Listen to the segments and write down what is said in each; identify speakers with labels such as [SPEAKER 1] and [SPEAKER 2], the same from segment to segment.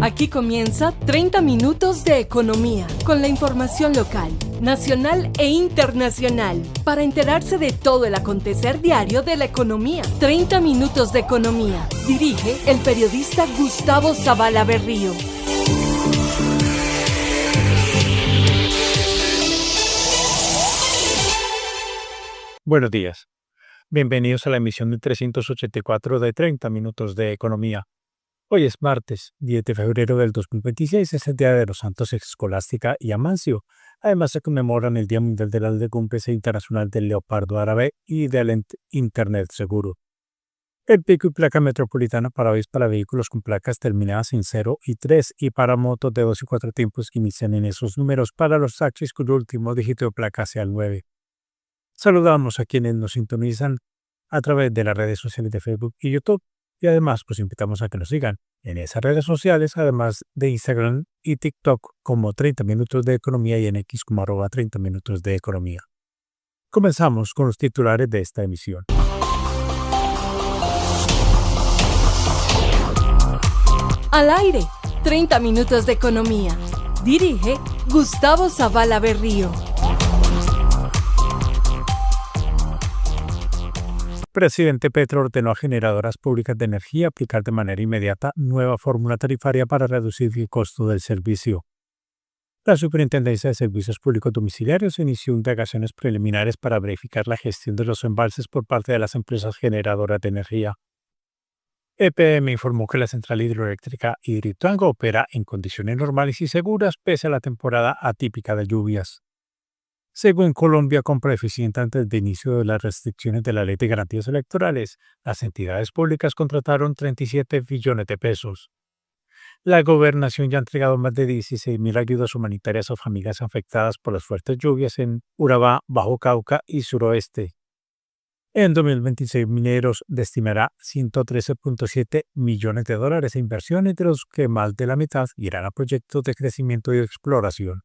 [SPEAKER 1] Aquí comienza 30 minutos de economía, con la información local, nacional e internacional, para enterarse de todo el acontecer diario de la economía. 30 minutos de economía. Dirige el periodista Gustavo Zavala Berrío.
[SPEAKER 2] Buenos días. Bienvenidos a la emisión de 384 de 30 minutos de economía. Hoy es martes, 10 de febrero del 2026, es el Día de los Santos Escolástica y Amancio. Además se conmemoran el Día Mundial de las Legumbres e Internacional del Leopardo Árabe y del Internet Seguro. El pico y placa metropolitana para hoy es para vehículos con placas terminadas en 0 y 3 y para motos de 2 y 4 tiempos que inician en esos números para los taxis cuyo último dígito de placa sea el 9. Saludamos a quienes nos sintonizan a través de las redes sociales de Facebook y YouTube. Y además, pues invitamos a que nos sigan en esas redes sociales, además de Instagram y TikTok como 30 Minutos de Economía y en X como @30 Minutos de Economía. Comenzamos con los titulares de esta emisión.
[SPEAKER 1] Al aire, 30 minutos de economía. Dirige Gustavo Zavala Berrío.
[SPEAKER 2] Presidente Petro ordenó a generadoras públicas de energía aplicar de manera inmediata nueva fórmula tarifaria para reducir el costo del servicio. La Superintendencia de Servicios Públicos Domiciliarios inició indagaciones preliminares para verificar la gestión de los embalses por parte de las empresas generadoras de energía. EPM informó que la central hidroeléctrica Hidroituango opera en condiciones normales y seguras pese a la temporada atípica de lluvias. Según Colombia Compra Eficiente, antes del inicio de las restricciones de la Ley de Garantías Electorales, las entidades públicas contrataron 37 billones de pesos. La gobernación ya ha entregado más de 16.000 ayudas humanitarias a familias afectadas por las fuertes lluvias en Urabá, Bajo Cauca y Suroeste. En 2026, Mineros destimará $113.7 millones de inversiones, de los que más de la mitad irán a proyectos de crecimiento y exploración.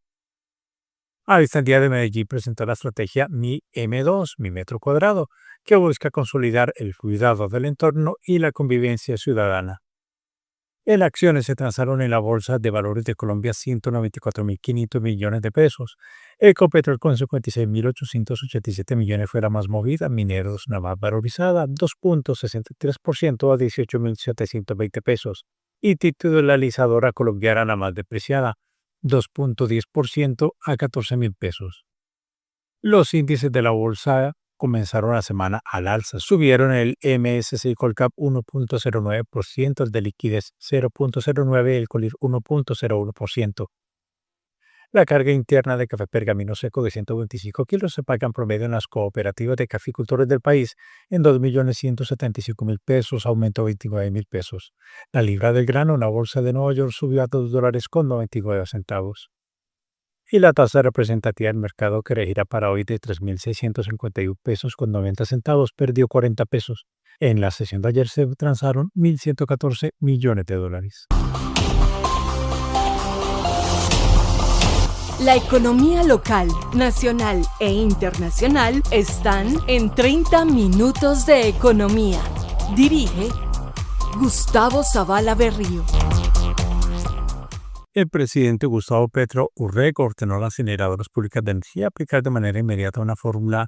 [SPEAKER 2] Alcaldía de Medellín presentó la estrategia Mi M2, Mi Metro Cuadrado, que busca consolidar el cuidado del entorno y la convivencia ciudadana. En acciones se transaron en la Bolsa de Valores de Colombia 194.500 millones de pesos. Ecopetrol con 56.887 millones fue la más movida, Mineros la más valorizada, 2.63% a 18.720 pesos. Y titularizadora colombiana la más depreciada, 2.10% a 14.000 pesos. Los índices de la bolsa comenzaron la semana al alza. Subieron el MSCI Colcap 1.09%, el de liquidez 0.09%, el Colir 1.01%. La carga interna de café pergamino seco de 125 kilos se paga en promedio en las cooperativas de caficultores del país en 2.175.000 pesos, aumento 29.000 pesos. La libra del grano en la bolsa de Nueva York subió a $2.99. Y la tasa representativa del mercado que regirá para hoy de 3.651 pesos con 90 centavos perdió 40 pesos. En la sesión de ayer se transaron 1.114 millones de dólares.
[SPEAKER 1] La economía local, nacional e internacional están en 30 minutos de economía. Dirige Gustavo Zavala Berrío.
[SPEAKER 2] El presidente Gustavo Petro Urrego ordenó a las generadoras públicas de energía aplicar de manera inmediata una fórmula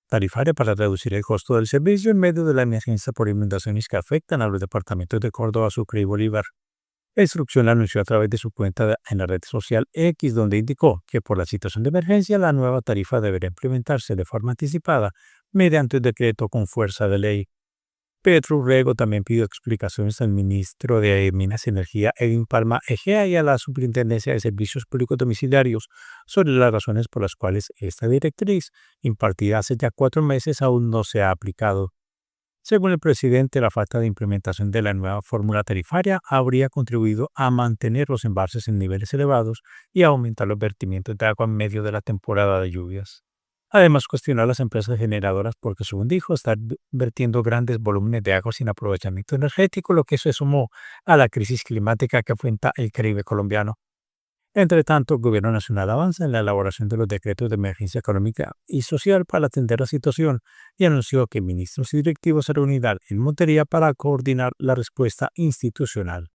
[SPEAKER 2] tarifaria para reducir el costo del servicio en medio de la emergencia por inundaciones que afectan a los departamentos de Córdoba, Sucre y Bolívar. La instrucción la anunció a través de su cuenta en la red social X, donde indicó que por la situación de emergencia la nueva tarifa deberá implementarse de forma anticipada mediante un decreto con fuerza de ley. Petro Urrego también pidió explicaciones al ministro de Minas y Energía, Edwin Palma Egea, y a la Superintendencia de Servicios Públicos Domiciliarios sobre las razones por las cuales esta directriz, impartida hace ya 4 meses, aún no se ha aplicado. Según el presidente, la falta de implementación de la nueva fórmula tarifaria habría contribuido a mantener los embalses en niveles elevados y a aumentar los vertimientos de agua en medio de la temporada de lluvias. Además, cuestionó a las empresas generadoras porque, según dijo, están vertiendo grandes volúmenes de agua sin aprovechamiento energético, lo que se sumó a la crisis climática que afronta el Caribe colombiano. Entre tanto, el Gobierno Nacional avanza en la elaboración de los decretos de emergencia económica y social para atender la situación y anunció que ministros y directivos se reunirán en Montería para coordinar la respuesta institucional.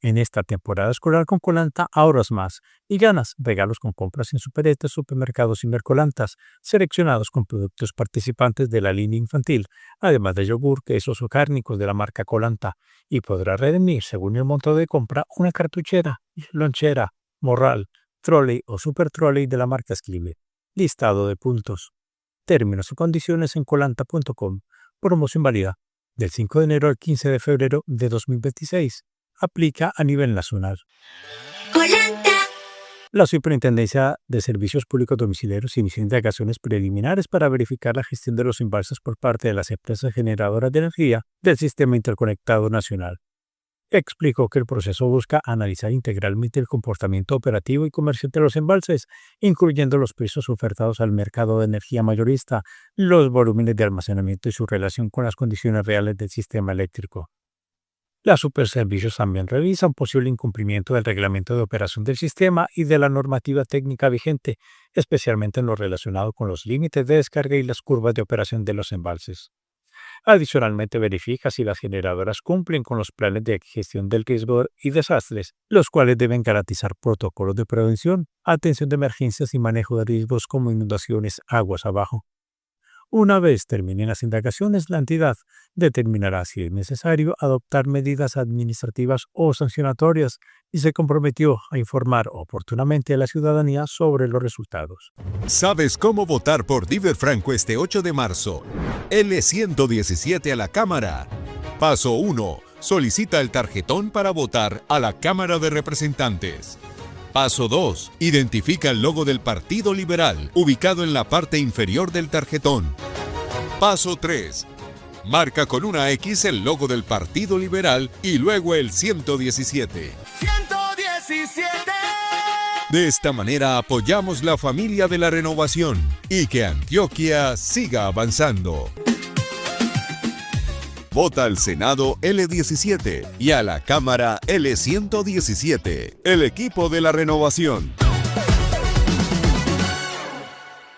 [SPEAKER 2] En esta temporada escolar con Colanta ahorras más y ganas regalos con compras en Superetes, supermercados y mercolantas, seleccionados con productos participantes de la línea infantil, además de yogur, quesos o cárnicos de la marca Colanta, y podrás redimir, según el monto de compra, una cartuchera, lonchera, morral, trolley o super trolley de la marca Esquile. Listado de puntos. Términos y condiciones en colanta.com. Promoción válida del 5 de enero al 15 de febrero de 2026. Aplica a nivel nacional.
[SPEAKER 3] Colanta.
[SPEAKER 2] La Superintendencia de Servicios Públicos Domiciliarios inició indagaciones preliminares para verificar la gestión de los embalses por parte de las empresas generadoras de energía del Sistema Interconectado Nacional. Explicó que el proceso busca analizar integralmente el comportamiento operativo y comercial de los embalses, incluyendo los precios ofertados al mercado de energía mayorista, los volúmenes de almacenamiento y su relación con las condiciones reales del sistema eléctrico. La Superservicios también revisa un posible incumplimiento del reglamento de operación del sistema y de la normativa técnica vigente, especialmente en lo relacionado con los límites de descarga y las curvas de operación de los embalses. Adicionalmente, verifica si las generadoras cumplen con los planes de gestión del riesgo y desastres, los cuales deben garantizar protocolos de prevención, atención de emergencias y manejo de riesgos como inundaciones aguas abajo. Una vez terminen las indagaciones, la entidad determinará si es necesario adoptar medidas administrativas o sancionatorias y se comprometió a informar oportunamente a la ciudadanía sobre los resultados.
[SPEAKER 4] ¿Sabes cómo votar por Diver Franco este 8 de marzo? L117 a la Cámara. Paso 1. Solicita el tarjetón para votar a la Cámara de Representantes. Paso 2. Identifica el logo del Partido Liberal, ubicado en la parte inferior del tarjetón. Paso 3. Marca con una X el logo del Partido Liberal y luego el 117. ¡117! De esta manera apoyamos la familia de la renovación y que Antioquia siga avanzando. Vota al Senado L17 y a la Cámara L117, el equipo de la renovación.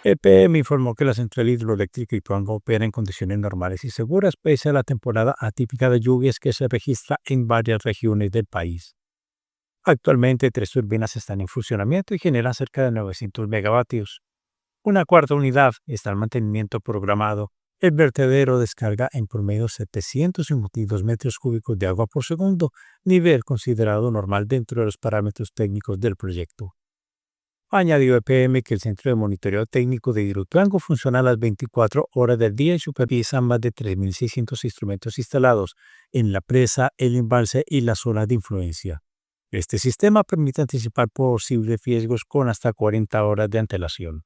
[SPEAKER 2] EPM informó que la central hidroeléctrica Ituango opera en condiciones normales y seguras pese a la temporada atípica de lluvias que se registra en varias regiones del país. Actualmente 3 turbinas están en funcionamiento y generan cerca de 900 megavatios. Una cuarta unidad está en mantenimiento programado. El vertedero descarga en promedio 752 metros cúbicos de agua por segundo, nivel considerado normal dentro de los parámetros técnicos del proyecto. Añadió EPM que el Centro de Monitoreo Técnico de Hidroituango funciona a las 24 horas del día y supervisa más de 3.600 instrumentos instalados en la presa, el embalse y la zona de influencia. Este sistema permite anticipar posibles riesgos con hasta 40 horas de antelación.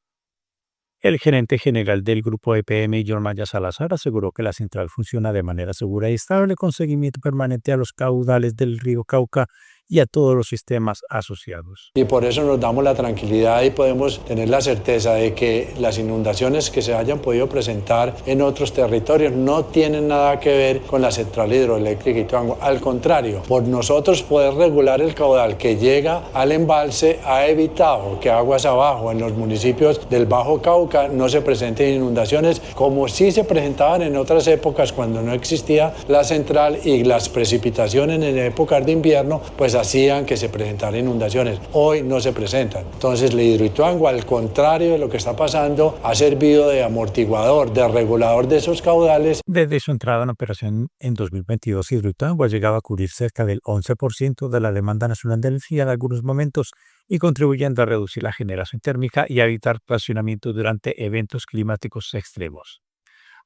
[SPEAKER 2] El gerente general del grupo EPM, John Maya Salazar, aseguró que la central funciona de manera segura y estable con seguimiento permanente a los caudales del río Cauca y a todos los sistemas asociados.
[SPEAKER 5] Y por eso nos damos la tranquilidad y podemos tener la certeza de que las inundaciones que se hayan podido presentar en otros territorios no tienen nada que ver con la central hidroeléctrica Ituango. Al contrario, por nosotros poder regular el caudal que llega al embalse ha evitado que aguas abajo en los municipios del Bajo Cauca no se presenten inundaciones como sí se presentaban en otras épocas cuando no existía la central y las precipitaciones en épocas de invierno pues hacían que se presentaran inundaciones. Hoy no se presentan. Entonces, el Hidroituango, al contrario de lo que está pasando, ha servido de amortiguador, de regulador de esos caudales.
[SPEAKER 2] Desde su entrada en operación en 2022, Hidroituango ha llegado a cubrir cerca del 11% de la demanda nacional de energía en algunos momentos y contribuyendo a reducir la generación térmica y a evitar racionamientos durante eventos climáticos extremos.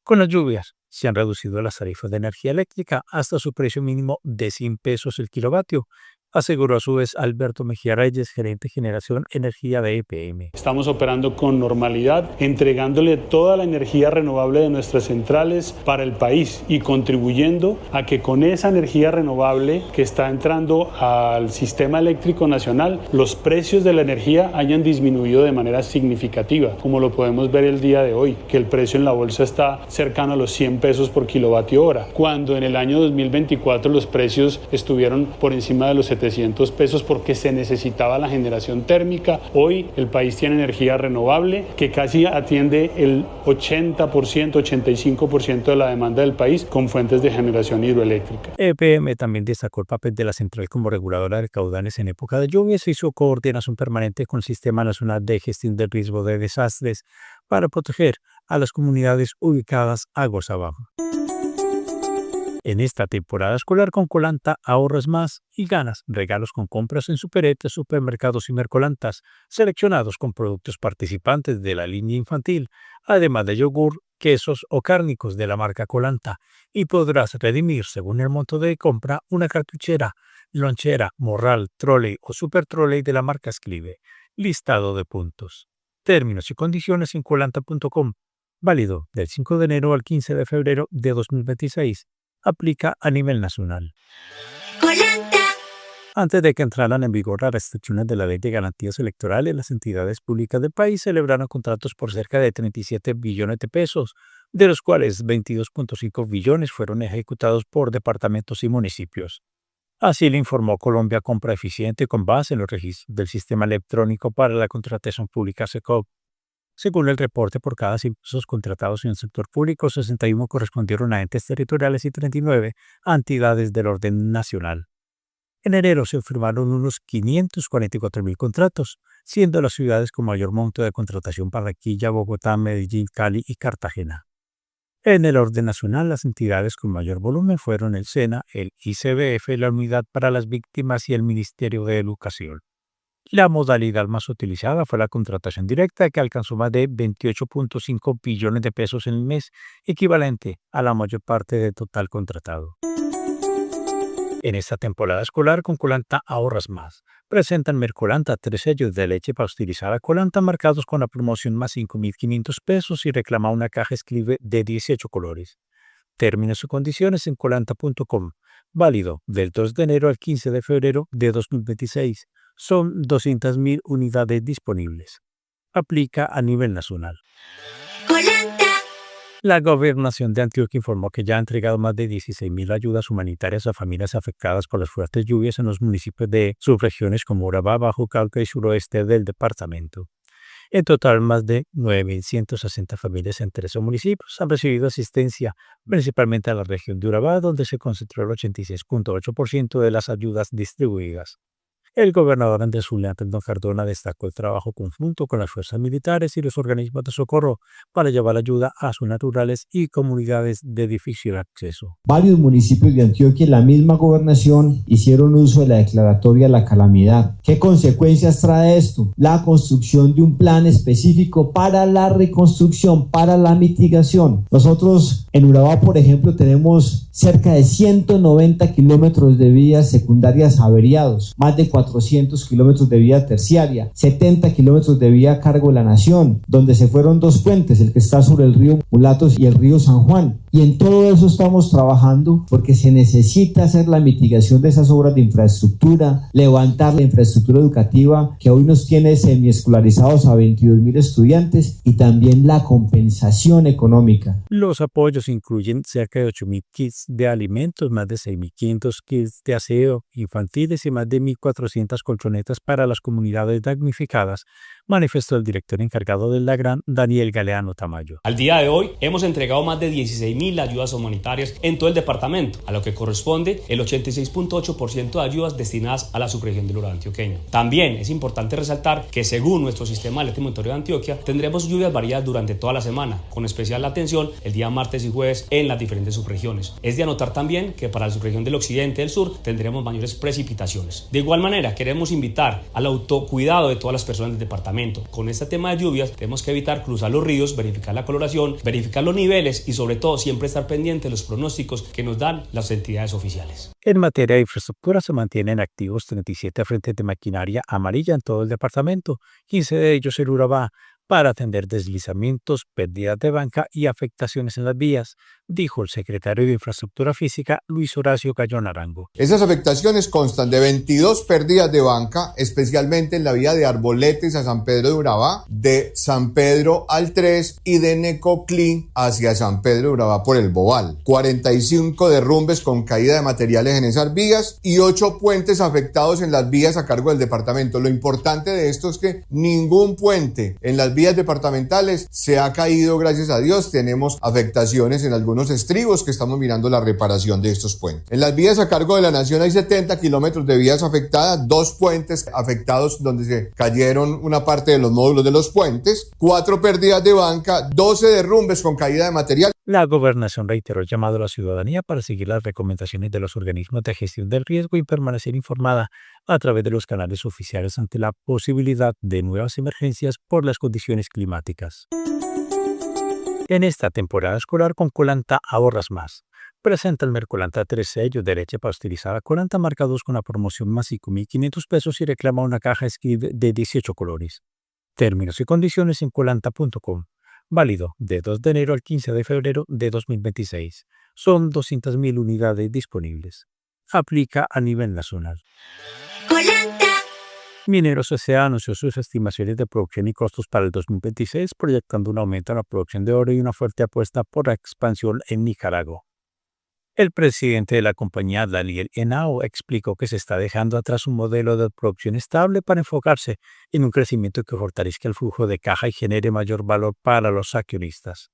[SPEAKER 2] Con las lluvias, se han reducido las tarifas de energía eléctrica hasta su precio mínimo de 100 pesos el kilovatio, aseguró a su vez Alberto Mejía Reyes, gerente de generación energía de EPM.
[SPEAKER 6] Estamos operando con normalidad, entregándole toda la energía renovable de nuestras centrales para el país y contribuyendo a que con esa energía renovable que está entrando al sistema eléctrico nacional, los precios de la energía hayan disminuido de manera significativa, como lo podemos ver el día de hoy, que el precio en la bolsa está cercano a los 100 pesos por kilovatio hora, cuando en el año 2024 los precios estuvieron por encima de los 700 700 pesos porque se necesitaba la generación térmica. Hoy el país tiene energía renovable que casi atiende el 80%, 85% de la demanda del país con fuentes de generación hidroeléctrica.
[SPEAKER 2] EPM también destacó el papel de la central como reguladora de caudales en época de lluvias y su coordinación permanente con el Sistema Nacional de Gestión del Riesgo de Desastres para proteger a las comunidades ubicadas aguas abajo. En esta temporada escolar con Colanta ahorras más y ganas regalos con compras en Superetes, supermercados y mercolantas, seleccionados con productos participantes de la línea infantil, además de yogur, quesos o cárnicos de la marca Colanta, y podrás redimir según el monto de compra una cartuchera, lonchera, morral, trolley o super trolley de la marca Escribe. Listado de puntos. Términos y condiciones en colanta.com. Válido del 5 de enero al 15 de febrero de 2026. Aplica a nivel nacional.
[SPEAKER 3] Colanta.
[SPEAKER 2] Antes de que entraran en vigor las restricciones de la Ley de Garantías Electorales, las entidades públicas del país celebraron contratos por cerca de 37 billones de pesos, de los cuales 22.5 billones fueron ejecutados por departamentos y municipios. Así le informó Colombia Compra Eficiente con base en los registros del Sistema Electrónico para la Contratación Pública SECOP. Según el reporte, por cada 100 pesos contratados en el sector público, 61 correspondieron a entes territoriales y 39 a entidades del orden nacional. En enero se firmaron unos 544.000 contratos, siendo las ciudades con mayor monto de contratación Barranquilla, Bogotá, Medellín, Cali y Cartagena. En el orden nacional, las entidades con mayor volumen fueron el SENA, el ICBF, la Unidad para las Víctimas y el Ministerio de Educación. La modalidad más utilizada fue la contratación directa, que alcanzó más de 28.5 billones de pesos en el mes, equivalente a la mayor parte del total contratado. En esta temporada escolar con Colanta ahorras más. Presentan Mercolanta 3 sellos de leche pasteurizada Colanta marcados con la promoción más 5.500 pesos y reclama una caja Escribe de 18 colores. Términos y condiciones en colanta.com. Válido del 2 de enero al 15 de febrero de 2026. Son 200.000 unidades disponibles. Aplica a nivel nacional.
[SPEAKER 3] Colanta.
[SPEAKER 2] La Gobernación de Antioquia informó que ya ha entregado más de 16.000 ayudas humanitarias a familias afectadas por las fuertes lluvias en los municipios de subregiones como Urabá, Bajo Cauca y suroeste del departamento. En total, más de 9.160 familias en 13 municipios han recibido asistencia, principalmente a la región de Urabá, donde se concentró el 86.8% de las ayudas distribuidas. El gobernador Andrés Julián Rendón Cardona destacó el trabajo conjunto con las fuerzas militares y los organismos de socorro para llevar ayuda a zonas rurales y comunidades de difícil acceso.
[SPEAKER 7] Varios municipios de Antioquia y la misma gobernación hicieron uso de la declaratoria de la calamidad. ¿Qué consecuencias trae esto? La construcción de un plan específico para la reconstrucción, para la mitigación. Nosotros en Urabá, por ejemplo, tenemos cerca de 190 kilómetros de vías secundarias averiados, más de 400 kilómetros de vía terciaria, 70 kilómetros de vía a cargo de la nación, donde se fueron 2 puentes, el que está sobre el río Mulatos y el río San Juan. Y en todo eso estamos trabajando porque se necesita hacer la mitigación de esas obras de infraestructura, levantar la infraestructura educativa que hoy nos tiene semiescolarizados a 22.000 estudiantes y también la compensación económica.
[SPEAKER 2] Los apoyos incluyen cerca de 8.000 kits de alimentos, más de 6.500 kits de aseo infantiles y más de 1.400 colchonetas para las comunidades damnificadas, manifestó el director encargado del DAGRAN, Daniel Galeano Tamayo.
[SPEAKER 8] Al día de hoy hemos entregado más de 16.000 ayudas humanitarias en todo el departamento, a lo que corresponde el 86.8% de ayudas destinadas a la subregión del Urabá antioqueño. También es importante resaltar que según nuestro sistema eléctrico monitoreo de Antioquia, tendremos lluvias variadas durante toda la semana, con especial atención el día martes y jueves en las diferentes subregiones. Es de anotar también que para la subregión del occidente y del sur tendremos mayores precipitaciones. De igual manera, queremos invitar al autocuidado de todas las personas del departamento. Con este tema de lluvias tenemos que evitar cruzar los ríos, verificar la coloración, verificar los niveles y sobre todo siempre estar pendiente de los pronósticos que nos dan las entidades oficiales.
[SPEAKER 2] En materia de infraestructura se mantienen activos 37 frentes de maquinaria amarilla en todo el departamento, 15 de ellos en Urabá, para atender deslizamientos, pérdidas de banca y afectaciones en las vías. dijo el secretario de Infraestructura Física Luis Horacio Gallo Naranjo.
[SPEAKER 9] Esas afectaciones constan de 22 pérdidas de banca, especialmente en la vía de Arboletes a San Pedro de Urabá, de San Pedro al 3 y de Necoclí hacia San Pedro de Urabá por el Bobal. 45 derrumbes con caída de materiales en esas vías y 8 puentes afectados en las vías a cargo del departamento. Lo importante de esto es que ningún puente en las vías departamentales se ha caído, gracias a Dios. Tenemos afectaciones en algunos estribos que estamos mirando la reparación de estos puentes. En las vías a cargo de la Nación hay 70 kilómetros de vías afectadas, 2 puentes afectados donde se cayeron una parte de los módulos de los puentes, 4 pérdidas de banca, 12 derrumbes con caída de material.
[SPEAKER 2] La gobernación reiteró el llamado a la ciudadanía para seguir las recomendaciones de los organismos de gestión del riesgo y permanecer informada a través de los canales oficiales ante la posibilidad de nuevas emergencias por las condiciones climáticas. En esta temporada escolar con Colanta ahorras más. Presenta el Mercolanta 3 sellos de leche pasteurizada Colanta marcados con la promoción más 5.500 pesos y reclama una caja Skid de 18 colores. Términos y condiciones en colanta.com. Válido de 2 de enero al 15 de febrero de 2026. Son 200.000 unidades disponibles. Aplica a nivel nacional.
[SPEAKER 3] Colanta.
[SPEAKER 2] Mineros S.A. anunció sus estimaciones de producción y costos para el 2026, proyectando un aumento en la producción de oro y una fuerte apuesta por la expansión en Nicaragua. El presidente de la compañía, Daniel Henao, explicó que se está dejando atrás un modelo de producción estable para enfocarse en un crecimiento que fortalezca el flujo de caja y genere mayor valor para los accionistas.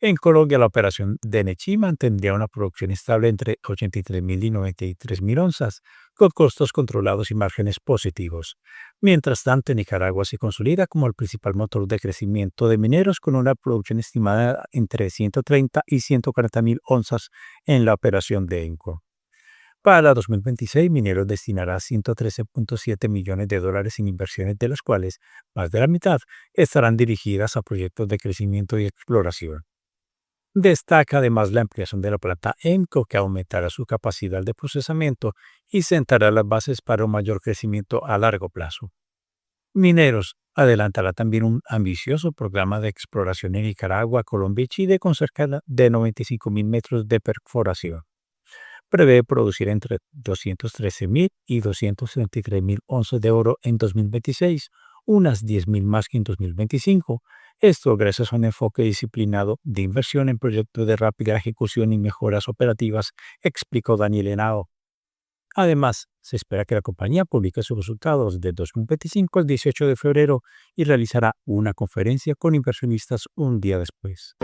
[SPEAKER 2] En Colombia, la operación de Nechí mantendría una producción estable entre 83.000 y 93.000 onzas, con costos controlados y márgenes positivos. Mientras tanto, en Nicaragua se consolida como el principal motor de crecimiento de mineros, con una producción estimada entre 130 y 140.000 onzas en la operación de ENCO. Para 2026, Mineros destinará $113.7 millones en inversiones, de las cuales más de la mitad estarán dirigidas a proyectos de crecimiento y exploración. Destaca además la ampliación de la planta ENCO, que aumentará su capacidad de procesamiento y sentará las bases para un mayor crecimiento a largo plazo. Mineros adelantará también un ambicioso programa de exploración en Nicaragua, Colombia y Chile con cerca de 95.000 metros de perforación. Prevé producir entre 213.000 y 233.000 onzas de oro en 2026, unas 10.000 más que en 2025. Esto gracias a un enfoque disciplinado de inversión en proyectos de rápida ejecución y mejoras operativas, explicó Daniel Henao. Además, se espera que la compañía publique sus resultados de 2025 el 18 de febrero y realizará una conferencia con inversionistas un día después.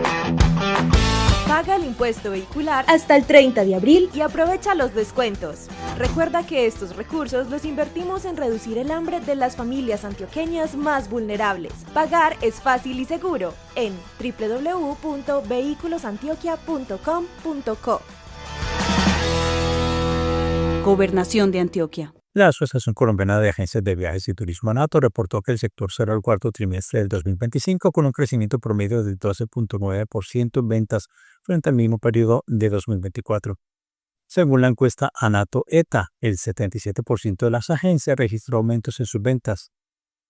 [SPEAKER 10] Paga el impuesto vehicular hasta el 30 de abril y aprovecha los descuentos. Recuerda que estos recursos los invertimos en reducir el hambre de las familias antioqueñas más vulnerables. Pagar es fácil y seguro en www.vehiculosantioquia.com.co. Gobernación de Antioquia.
[SPEAKER 2] La Asociación Colombiana de Agencias de Viajes y Turismo ANATO reportó que el sector cerró el cuarto trimestre del 2025 con un crecimiento promedio del 12.9% en ventas frente al mismo periodo de 2024. Según la encuesta ANATO-ETA, el 77% de las agencias registró aumentos en sus ventas.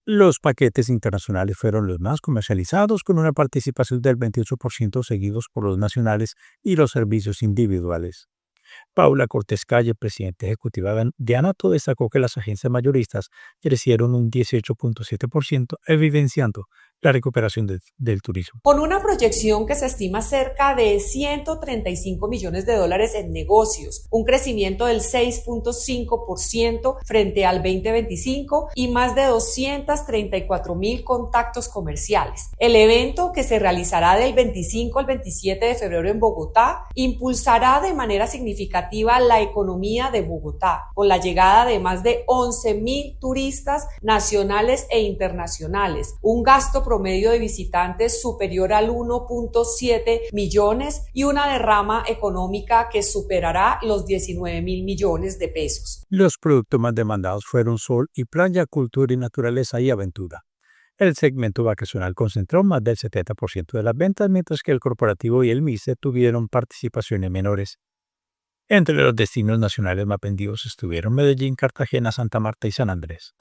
[SPEAKER 2] Los paquetes internacionales fueron los más comercializados, con una participación del 28%, seguidos por los nacionales y los servicios individuales. Paula Cortés Calle, presidenta ejecutiva de ANATO, destacó que las agencias mayoristas crecieron un 18.7%, evidenciando la recuperación del turismo.
[SPEAKER 11] Con una proyección que se estima cerca de $135 millones en negocios, un crecimiento del 6.5% frente al 2025 y más de 234.000 contactos comerciales. El evento, que se realizará del 25 al 27 de febrero en Bogotá, impulsará de manera significativa la economía de Bogotá, con la llegada de más de 11.000 turistas nacionales e internacionales, un gasto promedio de visitantes superior al 1.7 millones y una derrama económica que superará los 19.000 millones de pesos.
[SPEAKER 2] Los productos más demandados fueron sol y playa, cultura y naturaleza y aventura. El segmento vacacional concentró más del 70% de las ventas, mientras que el corporativo y el MICE tuvieron participaciones menores. Entre los destinos nacionales más vendidos estuvieron Medellín, Cartagena, Santa Marta y San Andrés.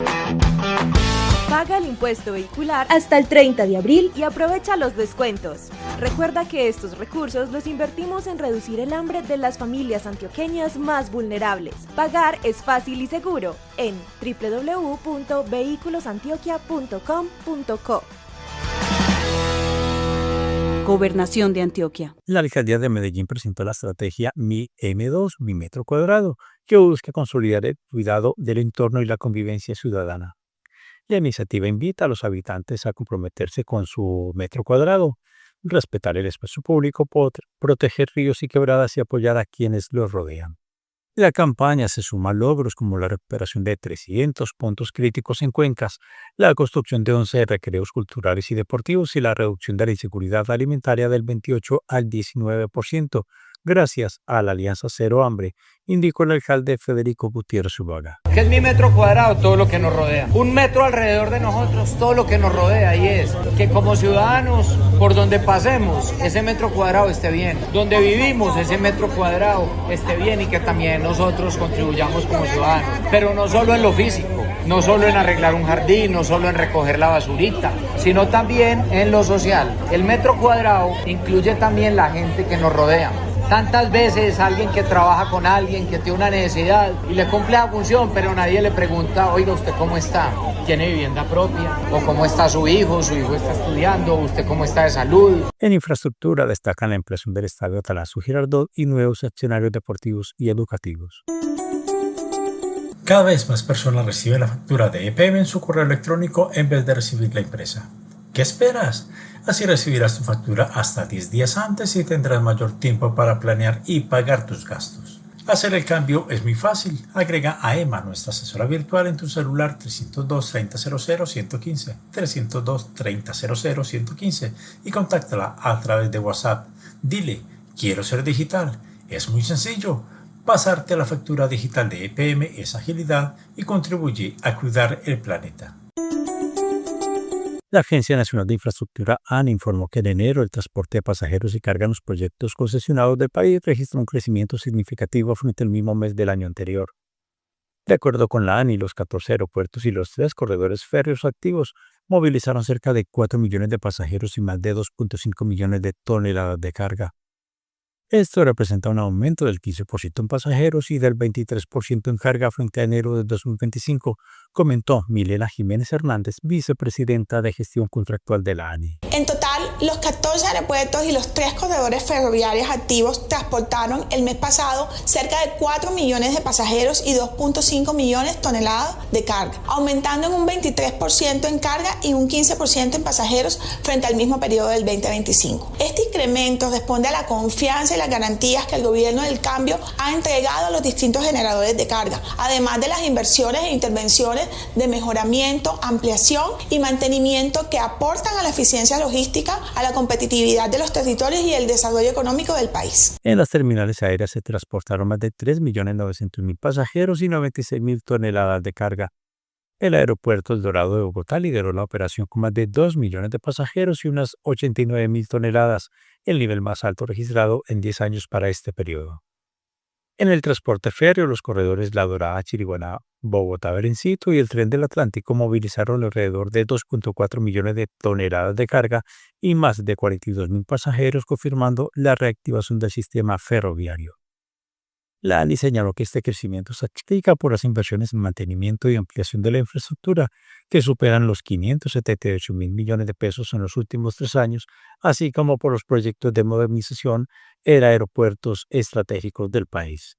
[SPEAKER 10] Paga el impuesto vehicular hasta el 30 de abril y aprovecha los descuentos. Recuerda que estos recursos los invertimos en reducir el hambre de las familias antioqueñas más vulnerables. Pagar es fácil y seguro en www.vehiculosantioquia.com.co.
[SPEAKER 12] Gobernación de Antioquia.
[SPEAKER 2] La alcaldía de Medellín presentó la estrategia Mi M2, Mi Metro Cuadrado, que busca consolidar el cuidado del entorno y la convivencia ciudadana. La iniciativa invita a los habitantes a comprometerse con su metro cuadrado, respetar el espacio público, proteger ríos y quebradas y apoyar a quienes los rodean. La campaña se suma a logros como la recuperación de 300 puntos críticos en cuencas, la construcción de 11 recreos culturales y deportivos y la reducción de la inseguridad alimentaria del 28 al 19%, gracias a la Alianza Cero Hambre, indicó el alcalde Federico Gutiérrez Ubaga.
[SPEAKER 13] ¿Qué es mi metro cuadrado? Todo lo que nos rodea. Un metro alrededor de nosotros, todo lo que nos rodea. Y es que como ciudadanos, por donde pasemos, ese metro cuadrado esté bien. Donde vivimos, ese metro cuadrado esté bien y que también nosotros contribuyamos como ciudadanos. Pero no solo en lo físico, no solo en arreglar un jardín, no solo en recoger la basurita, sino también en lo social. El metro cuadrado incluye también la gente que nos rodea. Tantas veces alguien que trabaja con alguien que tiene una necesidad y le cumple la función, pero nadie le pregunta, oiga, ¿usted cómo está? ¿Tiene vivienda propia? ¿O cómo está su hijo está estudiando? ¿Usted cómo está de salud?
[SPEAKER 2] En infraestructura destacan la ampliación del estadio Atanasio Girardot y nuevos escenarios deportivos y educativos.
[SPEAKER 14] Cada vez más personas reciben la factura de EPM en su correo electrónico en vez de recibirla impresa. ¿Qué esperas? Así recibirás tu factura hasta 10 días antes y tendrás mayor tiempo para planear y pagar tus gastos. Hacer el cambio es muy fácil. Agrega a Emma, nuestra asesora virtual, en tu celular 302-3000-115, 302-3000-115 y contáctala a través de WhatsApp. Dile, quiero ser digital. Es muy sencillo. Pasarte a la factura digital de EPM es agilidad y contribuye a cuidar el planeta.
[SPEAKER 2] La Agencia Nacional de Infraestructura ANI informó que en enero el transporte de pasajeros y carga en los proyectos concesionados del país registró un crecimiento significativo frente al mismo mes del año anterior. De acuerdo con la ANI, los 14 aeropuertos y los 3 corredores férreos activos movilizaron cerca de 4 millones de pasajeros y más de 2.5 millones de toneladas de carga. Esto representa un aumento del 15% en pasajeros y del 23% en carga frente a enero de 2025, comentó Milena Jiménez Hernández, vicepresidenta de Gestión Contractual de la ANI.
[SPEAKER 15] En total, los 14 aeropuertos y los 3 corredores ferroviarios activos transportaron el mes pasado cerca de 4 millones de pasajeros y 2.5 millones de toneladas de carga, aumentando en un 23% en carga y un 15% en pasajeros frente al mismo periodo del 2025. Este incremento responde a la confianza y las garantías que el gobierno del cambio ha entregado a los distintos generadores de carga, además de las inversiones e intervenciones de mejoramiento, ampliación y mantenimiento que aportan a la eficiencia logística, a la competitividad de los territorios y el desarrollo económico del país.
[SPEAKER 2] En las terminales aéreas se transportaron más de 3.900.000 pasajeros y 96.000 toneladas de carga. El aeropuerto El Dorado de Bogotá lideró la operación con más de 2 millones de pasajeros y unas 89.000 toneladas, el nivel más alto registrado en 10 años para este periodo. En el transporte férreo, los corredores La Dorada, Chiriguaná, Bogotá, Berencito y el Tren del Atlántico movilizaron alrededor de 2.4 millones de toneladas de carga y más de 42.000 pasajeros, confirmando la reactivación del sistema ferroviario. La ANI señaló que este crecimiento se explica por las inversiones en mantenimiento y ampliación de la infraestructura, que superan los 578.000 millones de pesos en los últimos 3 años, así como por los proyectos de modernización en aeropuertos estratégicos del país.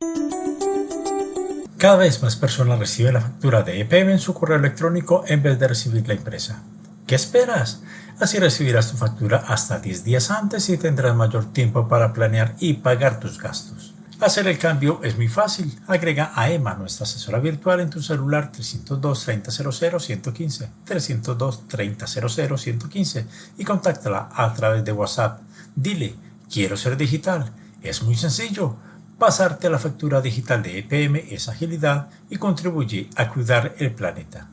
[SPEAKER 14] Cada vez más personas reciben la factura de EPM en su correo electrónico en vez de recibirla impresa. ¿Qué esperas? Así recibirás tu factura hasta 10 días antes y tendrás mayor tiempo para planear y pagar tus gastos. Hacer el cambio es muy fácil. Agrega a Emma, nuestra asesora virtual, en tu celular 302-3000-115, 302-3000-115 y contáctala a través de WhatsApp. Dile, quiero ser digital. Es muy sencillo. Pasarte a la factura digital de EPM es agilidad y contribuye a cuidar el planeta.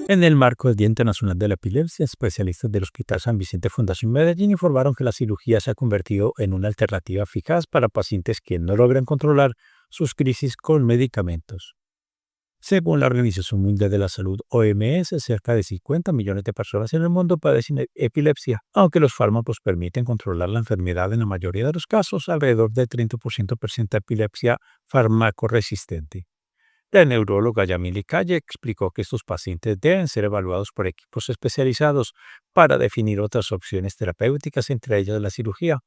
[SPEAKER 2] En el marco del Día Internacional de la Epilepsia, especialistas del Hospital San Vicente Fundación Medellín informaron que la cirugía se ha convertido en una alternativa eficaz para pacientes que no logran controlar sus crisis con medicamentos. Según la Organización Mundial de la Salud, OMS, cerca de 50 millones de personas en el mundo padecen epilepsia. Aunque los fármacos permiten controlar la enfermedad en la mayoría de los casos, alrededor del 30% presenta epilepsia farmacoresistente. La neuróloga Yamile Calle explicó que estos pacientes deben ser evaluados por equipos especializados para definir otras opciones terapéuticas, entre ellas la cirugía,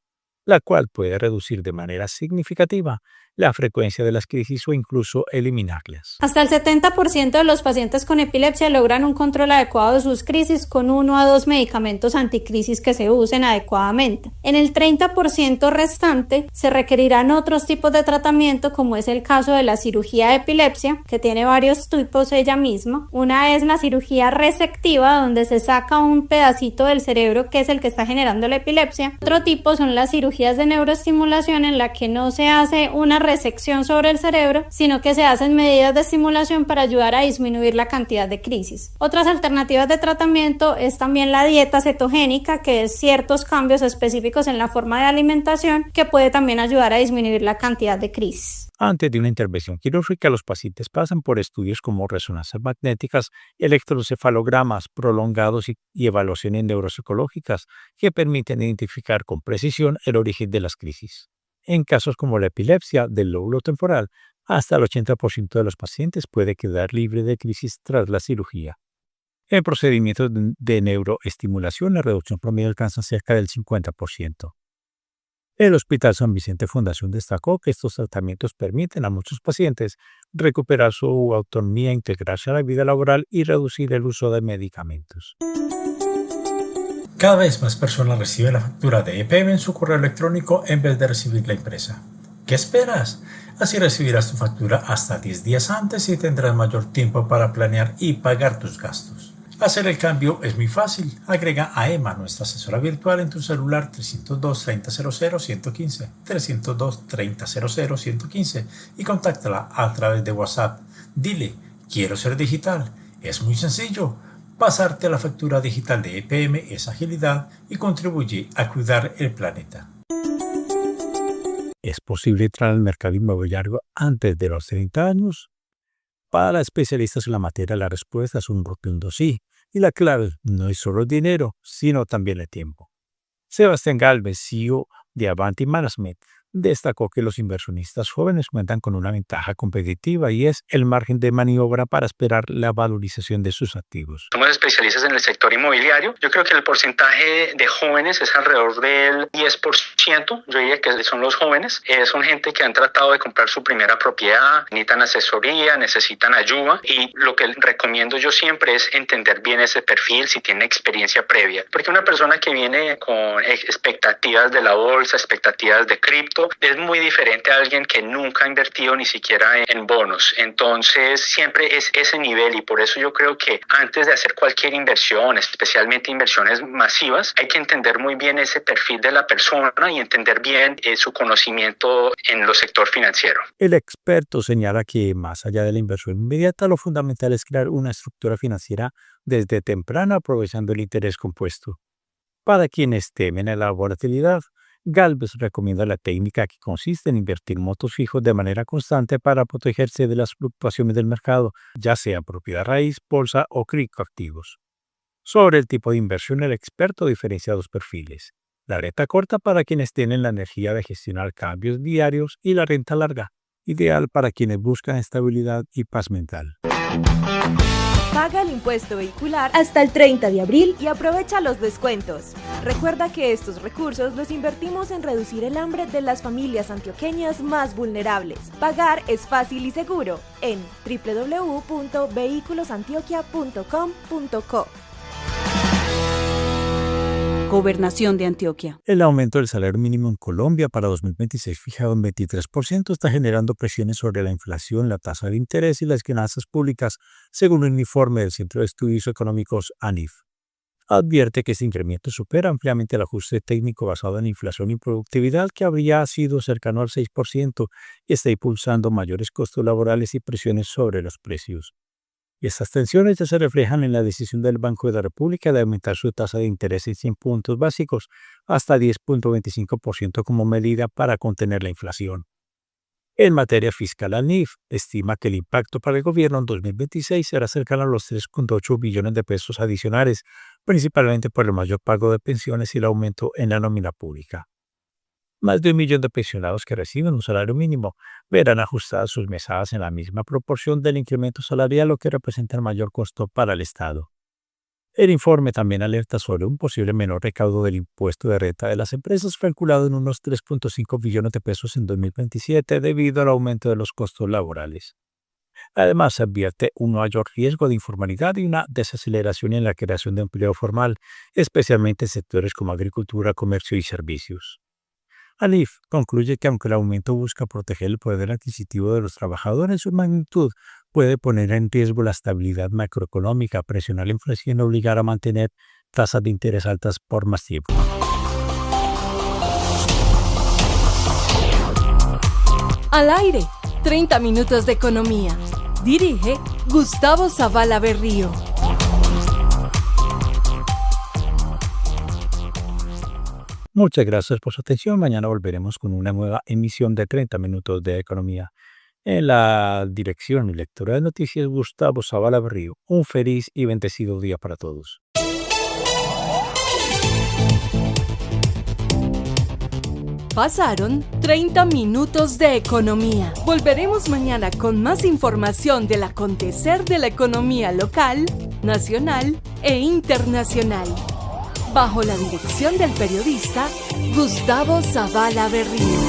[SPEAKER 2] la cual puede reducir de manera significativa la frecuencia de las crisis o incluso eliminarlas.
[SPEAKER 16] Hasta el 70% de los pacientes con epilepsia logran un control adecuado de sus crisis con 1 a 2 medicamentos anticrisis que se usen adecuadamente. En el 30% restante se requerirán otros tipos de tratamiento, como es el caso de la cirugía de epilepsia, que tiene varios tipos ella misma. Una es la cirugía resectiva, donde se saca un pedacito del cerebro que es el que está generando la epilepsia. Otro tipo son las cirugías de neuroestimulación, en la que no se hace una resección sobre el cerebro, sino que se hacen medidas de estimulación para ayudar a disminuir la cantidad de crisis. Otras alternativas de tratamiento es también la dieta cetogénica, que es ciertos cambios específicos en la forma de alimentación que puede también ayudar a disminuir la cantidad de crisis.
[SPEAKER 2] Antes de una intervención quirúrgica, los pacientes pasan por estudios como resonancias magnéticas, electrocefalogramas prolongados y evaluaciones neuropsicológicas que permiten identificar con precisión el origen de las crisis. En casos como la epilepsia del lóbulo temporal, hasta el 80% de los pacientes puede quedar libre de crisis tras la cirugía. En procedimientos de neuroestimulación, la reducción promedio alcanza cerca del 50%. El Hospital San Vicente Fundación destacó que estos tratamientos permiten a muchos pacientes recuperar su autonomía, integrarse a la vida laboral y reducir el uso de medicamentos.
[SPEAKER 14] Cada vez más personas reciben la factura de EPM en su correo electrónico en vez de recibirla impresa. ¿Qué esperas? Así recibirás tu factura hasta 10 días antes y tendrás mayor tiempo para planear y pagar tus gastos. Hacer el cambio es muy fácil. Agrega a Emma, nuestra asesora virtual, en tu celular 302-3000-115, 302-3000-115 y contáctala a través de WhatsApp. Dile, quiero ser digital. Es muy sencillo. Pasarte a la factura digital de EPM es agilidad y contribuye a cuidar el planeta.
[SPEAKER 2] ¿Es posible entrar al mercado inmobiliario antes de los 30 años? Para especialistas en la materia, la respuesta es un rotundo sí, y la clave no es solo el dinero, sino también el tiempo. Sebastián Galvez, CEO de Avanti Management, destacó que los inversionistas jóvenes cuentan con una ventaja competitiva y es el margen de maniobra para esperar la valorización de sus activos.
[SPEAKER 17] Somos especialistas en el sector inmobiliario. Yo creo que el porcentaje de jóvenes es alrededor del 10%. Yo diría que son los jóvenes. Son gente que han tratado de comprar su primera propiedad, necesitan asesoría, necesitan ayuda, y lo que recomiendo yo siempre es entender bien ese perfil, si tiene experiencia previa. Porque una persona que viene con expectativas de la bolsa, expectativas de cripto, es muy diferente a alguien que nunca ha invertido ni siquiera en bonos. Entonces siempre es ese nivel, y por eso yo creo que antes de hacer cualquier inversión, especialmente inversiones masivas, hay que entender muy bien ese perfil de la persona y entender bien su conocimiento en el sector financiero.
[SPEAKER 2] El experto señala que más allá de la inversión inmediata, lo fundamental es crear una estructura financiera desde temprano, aprovechando el interés compuesto. Para quienes temen a la volatilidad, Galvez recomienda la técnica que consiste en invertir montos fijos de manera constante para protegerse de las fluctuaciones del mercado, ya sea propiedad raíz, bolsa o criptoactivos. Sobre el tipo de inversión, el experto diferencia dos perfiles: la renta corta para quienes tienen la energía de gestionar cambios diarios y la renta larga, ideal para quienes buscan estabilidad y paz mental.
[SPEAKER 10] Paga el impuesto vehicular hasta el 30 de abril y aprovecha los descuentos. Recuerda que estos recursos los invertimos en reducir el hambre de las familias antioqueñas más vulnerables. Pagar es fácil y seguro en www.vehiculosantioquia.com.co.
[SPEAKER 12] Gobernación de Antioquia.
[SPEAKER 2] El aumento del salario mínimo en Colombia para 2026, fijado en 23%, está generando presiones sobre la inflación, la tasa de interés y las finanzas públicas, según un informe del Centro de Estudios Económicos ANIF. Advierte que este incremento supera ampliamente el ajuste técnico basado en inflación y productividad, que habría sido cercano al 6%, y está impulsando mayores costos laborales y presiones sobre los precios. Y estas tensiones ya se reflejan en la decisión del Banco de la República de aumentar su tasa de interés en 100 puntos básicos hasta 10.25% como medida para contener la inflación. En materia fiscal, la NIF estima que el impacto para el gobierno en 2026 será cercano a los 3.8 billones de pesos adicionales, principalmente por el mayor pago de pensiones y el aumento en la nómina pública. Más de 1 millón de pensionados que reciben un salario mínimo verán ajustadas sus mesadas en la misma proporción del incremento salarial, lo que representa el mayor costo para el Estado. El informe también alerta sobre un posible menor recaudo del impuesto de renta de las empresas, calculado en unos 3.5 billones de pesos en 2027 debido al aumento de los costos laborales. Además, se advierte un mayor riesgo de informalidad y una desaceleración en la creación de empleo formal, especialmente en sectores como agricultura, comercio y servicios. ANIF concluye que aunque el aumento busca proteger el poder adquisitivo de los trabajadores, su magnitud puede poner en riesgo la estabilidad macroeconómica, presionar la inflación y obligar a mantener tasas de interés altas por más tiempo.
[SPEAKER 1] Al aire, 30 minutos de economía. Dirige Gustavo Zavala Berrío.
[SPEAKER 2] Muchas gracias por su atención. Mañana volveremos con una nueva emisión de 30 minutos de economía. En la dirección y lectura de noticias, Gustavo Zavala Berrío. Un feliz y bendecido día para todos.
[SPEAKER 1] Pasaron 30 minutos de economía. Volveremos mañana con más información del acontecer de la economía local, nacional e internacional. Bajo la dirección del periodista Gustavo Zavala Berrío.